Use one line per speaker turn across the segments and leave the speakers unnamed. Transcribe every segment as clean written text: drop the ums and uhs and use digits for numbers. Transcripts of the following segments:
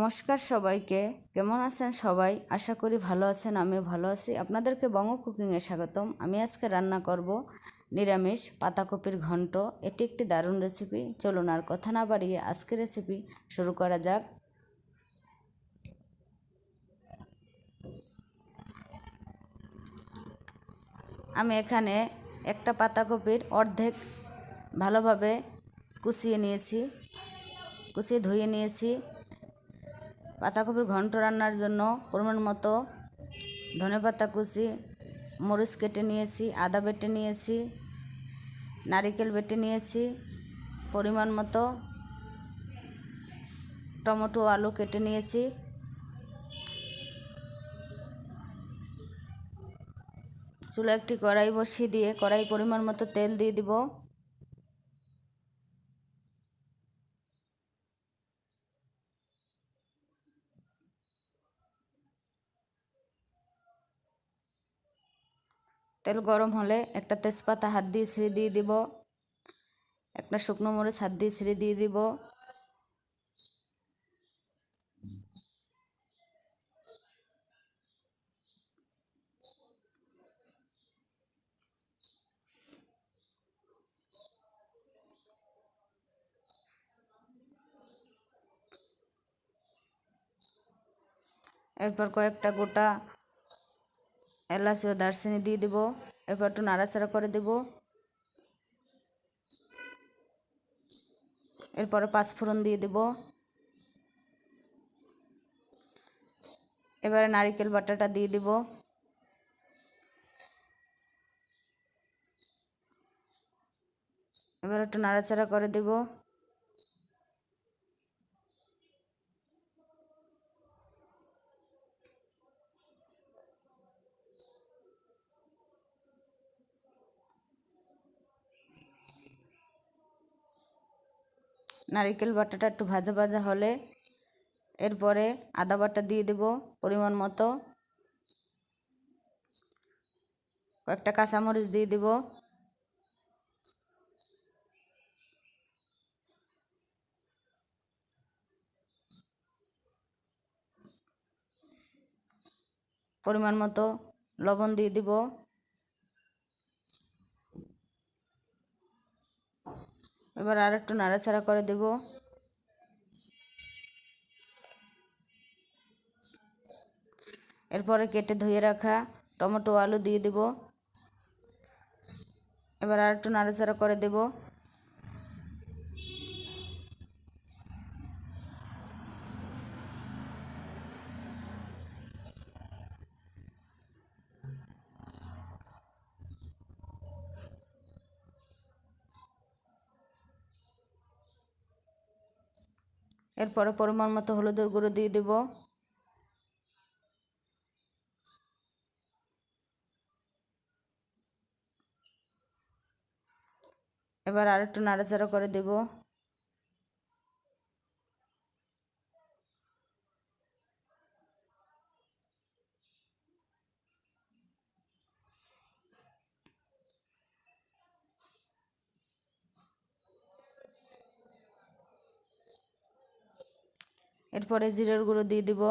নমস্কার সবাইকে। কেমন আছেন সবাই? আশা করি ভালো আছেন, আমিও ভালো আছি। আপনাদেরকে বঙ্গ কুকিংয়ে স্বাগতম। আমি আজকে রান্না করব নিরামিষ পাতাকপির ঘন্ট। এটি একটি দারুণ রেসিপি। চলুন আর কথা না বাড়িয়ে আজকের রেসিপি শুরু করা যাক। আমি এখানে একটা পাতাকপির অর্ধেক ভালোভাবে কুচিয়ে ধুয়ে নিয়েছি। পাতাকপির ঘন্ট রান্নার জন্য পরিমাণ মতো ধনেপাতা কুচি, মরিচ কেটে নিয়েছি, আদা বেটে নিয়েছি, নারকেল বেটে নিয়েছি, পরিমাণ মতো টমেটো আলু কেটে নিয়েছি। চুলা একটি কড়াই বসিয়ে দিয়ে কড়াই পরিমাণ মতো তেল দিয়ে দিব। তেল গরম হলে একটা তেজপাতা হাত দিয়ে ছিঁড়ে দিয়ে দিব, একটা শুকনো মরিচ হাত দিয়ে ছিঁড়ে দিয়ে দিব, এরপর কয়েকটা গোটা এলাচ ও দারচিনি দিয়ে দিব। এরপর একটু নাড়াচাড়া করে দেব। এরপরে পাঁচফোড়ন দিয়ে দেব। এবারে নারকেল বাটাটা দিয়ে দিব। এবার একটু নাড়াচাড়া করে দেব। নারকেল বাটাটা একটু ভাজা ভাজা হলে এরপরে আদা বাটা দিয়ে দেব পরিমাণ মতো, কয়েকটা কাঁচামরিচ দিয়ে দেব, পরিমাণ মতো লবণ দিয়ে দিব। এবার আর একটু নাড়াচাড়া করে দেব। এরপরে কেটে ধুয়ে রাখা টমেটো আলু দিয়ে দেব। এবার আর একটু নাড়াচাড়া করে দেব। এরপরে পরিমাণ মতো হলুদের গুঁড়ো দিয়ে দেব। এবার আর একটু নাড়াচাড়া করে দেব। এরপরে জিরের গুঁড়ো দিয়ে দিব।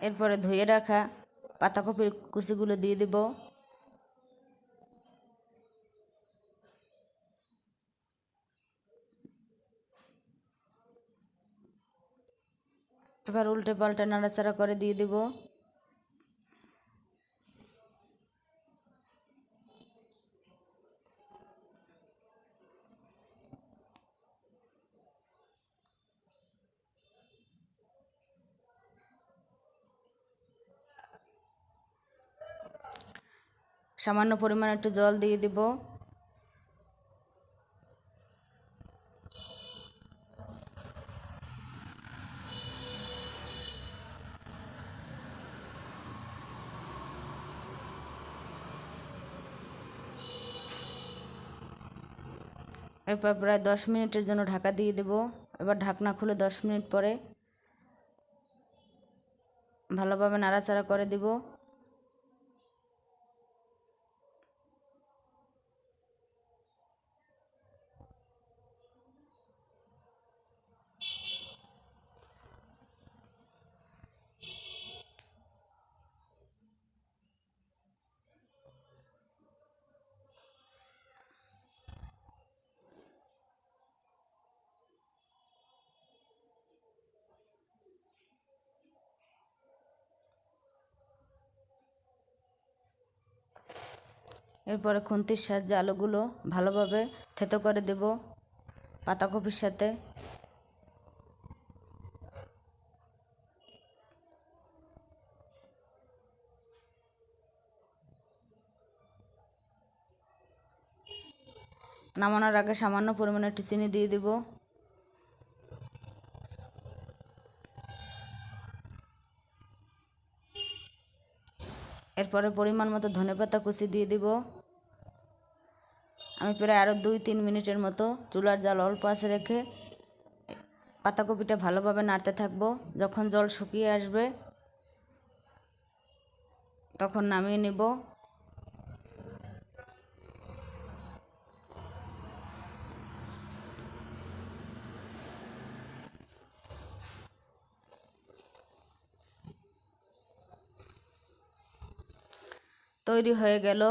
এরপরে ধুয়ে রাখা পাতাকপির কুচিগুলো দিয়ে দেব। এবার উল্টে পাল্টে নাড়াচাড়া করে দিয়ে দেব। সামান্য পরিমাণে একটু জল দিয়ে দেব। এরপর প্রায় 10 মিনিটের জন্য ঢাকা দিয়ে দেব। এবার ঢাকনা খুলে 10 মিনিট পরে ভালোভাবে নাড়াচাড়া করে দেব। এরপরে খুন্তির সাহায্যে আলুগুলো ভালোভাবে থেতো করে দেব পাতাকপির সাথে। নামানোর আগে সামান্য পরিমাণে একটু চিনি দিয়ে দেব। এরপরে পরিমাণ মতো ধনেপাতা কুচি দিয়ে দিব। আমি প্রায় আরও 2-3 মিনিটের মতো চুলার জাল অল্প আঁচে রেখে পাতাকপিটা ভালোভাবে নাড়তে থাকবো। যখন জল শুকিয়ে আসবে তখন নামিয়ে নেব। তৈরি হয়ে গেল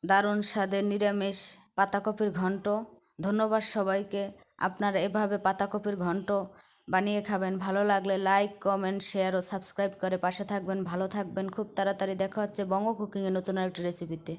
দারুণ স্বাদের নিরামিষ পাতাকপির ঘন্ট। ধন্যবাদ সবাইকে। আপনারা এভাবে পাতাকপির ঘন্ট বানিয়ে খাবেন। ভালো লাগলে লাইক, কমেন্ট, শেয়ার ও সাবস্ক্রাইব করে পাশে থাকবেন। ভালো থাকবেন। খুব তাড়াতাড়ি দেখা হচ্ছে বঙ্গ কুকিংয়ে নতুন আরেকটি রেসিপিতে।